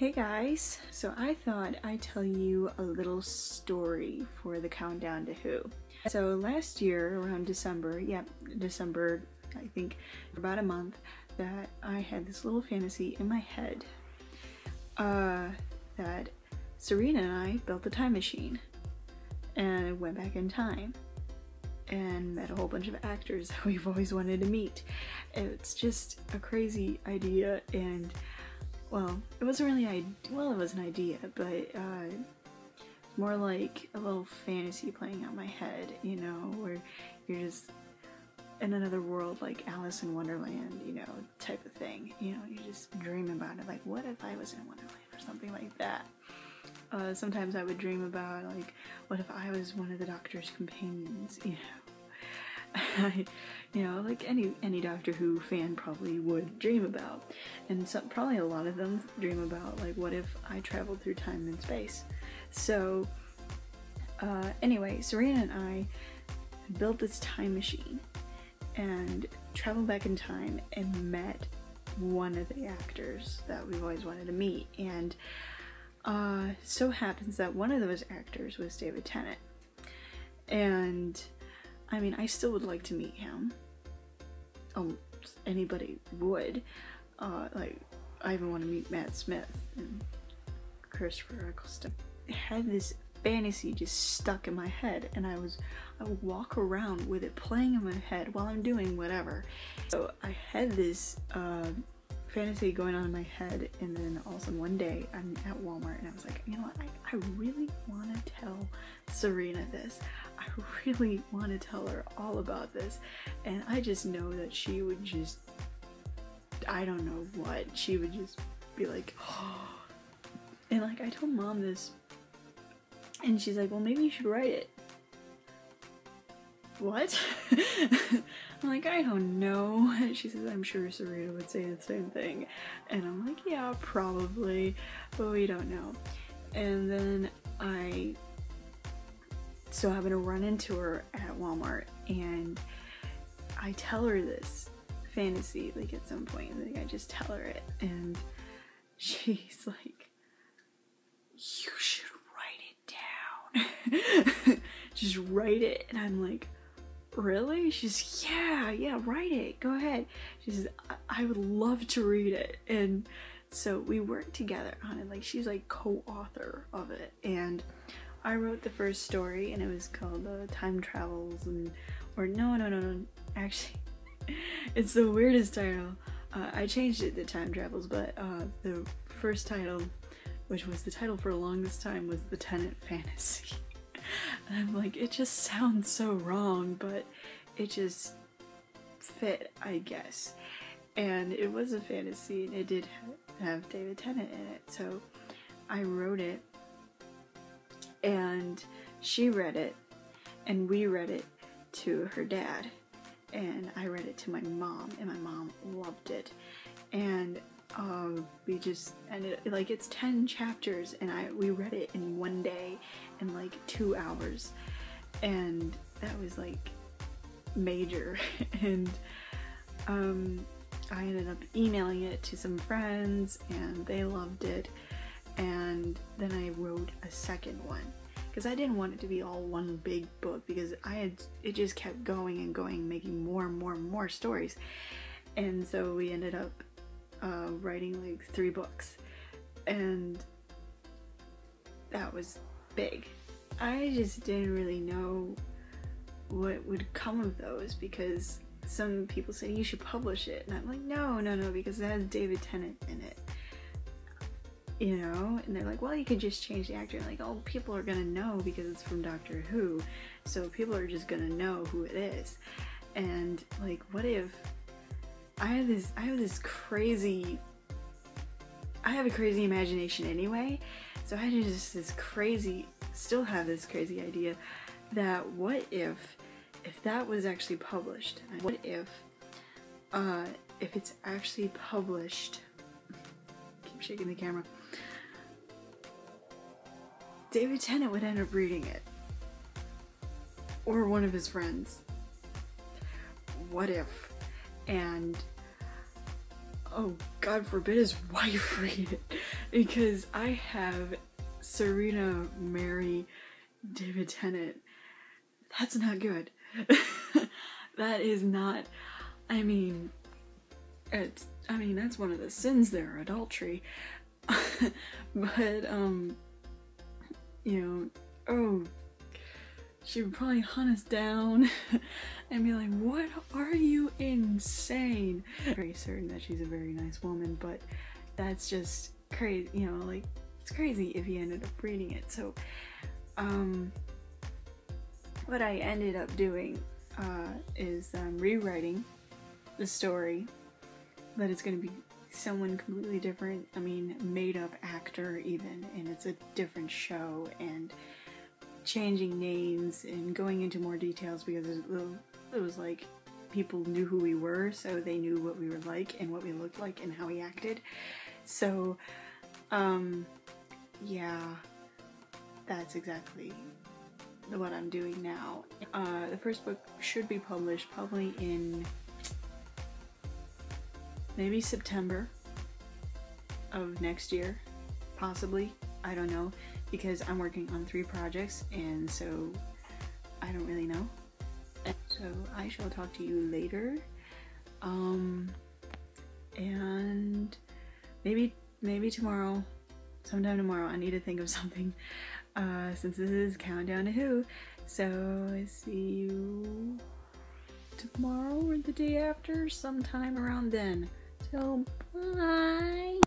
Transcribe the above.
Hey guys, so I thought I'd tell you a little story for the countdown to Who. So last year around December, December, I think for about a month, that I had this little fantasy in my head that Serena and I built a time machine and went back in time and met a whole bunch of actors that we've always wanted to meet. It's just a crazy idea, and well, it wasn't really it was an idea, but more like a little fantasy playing out my head, you know, where you're just in another world, like Alice in Wonderland, you know, type of thing. You know, you just dream about it, like, what if I was in Wonderland or something like that. Sometimes I would dream about, like, what if I was one of the Doctor's companions, you know. You know, like any Doctor Who fan probably would dream about, and probably a lot of them dream about, like, what if I traveled through time and space. So anyway, Serena and I built this time machine and traveled back in time and met one of the actors that we've always wanted to meet, and so happens that one of those actors was David Tennant. And I mean, I still would like to meet him. Anybody would. Like, I even want to meet Matt Smith and Christopher Eccleston. I had this fantasy just stuck in my head, and I would walk around with it playing in my head while I'm doing whatever. So I had this fantasy going on in my head, and then all of a sudden one day I'm at Walmart and I was like, you know what, I really want to tell Serena this. I really want to tell her all about this, and I just know that she would just, I don't know what, she would just be like, oh. And like, I told Mom this, and she's like, well, maybe you should write it. What? I'm like, I don't know. She says, I'm sure Serena would say the same thing. And I'm like, yeah, probably, but we don't know. And then I so happen to run into her at Walmart, and I tell her this fantasy, like, at some point, like, I just tell her it, and she's like, you should write it down. Just write it. And I'm like, really? She's, yeah, write it, go ahead. She says, I would love to read it. And so we worked together on it, like, she's like co-author of it, and I wrote the first story, and it was called Time Travels, or no, actually, it's the weirdest title. I changed it to Time Travels, but the first title, which was the title for the longest time, was The Tennant Fantasy. And I'm like, it just sounds so wrong, but it just fit, I guess. And it was a fantasy, and it did have David Tennant in it, so I wrote it, and she read it, and we read it to her dad, and I read it to my mom, and my mom loved it. And we just ended, like, it's 10 chapters, and we read it in one day in like 2 hours, and that was like major. And I ended up emailing it to some friends, and they loved it. And then I wrote a second one, because I didn't want it to be all one big book, because it just kept going and going, making more and more stories. And so we ended up writing like 3 books, and that was big. I just didn't really know what would come of those, because some people said you should publish it, and I'm like, no, because it has David Tennant in it, you know. And they're like, well, you could just change the actor. And like, oh, people are gonna know because it's from Doctor Who, so people are just gonna know who it is. And like, what if I have a crazy imagination anyway, so I had still have this crazy idea that what if that was actually published? What if it's actually published, keep shaking the camera, David Tennant would end up reading it, or one of his friends. What if? And oh, God forbid his wife read it. because I have Serena marry David Tennant. That's not good. That is not, I mean, that's one of the sins there, adultery. But, you know, oh, she would probably hunt us down and be like, what are you, insane? I'm very certain that she's a very nice woman, but that's just crazy, you know, like, it's crazy if he ended up reading it. So, what I ended up doing is rewriting the story, but it's going to be someone completely different. I mean, made up actor even, and it's a different show, and changing names and going into more details because it was like people knew who we were, so they knew what we were like and what we looked like and how we acted. So, yeah, that's exactly what I'm doing now. The first book should be published probably in maybe September of next year, possibly. I don't know, because I'm working on 3 projects, and so I don't really know. And so I shall talk to you later. And maybe tomorrow, sometime tomorrow, I need to think of something, since this is Countdown to Who. So see you tomorrow or the day after, sometime around then. So bye.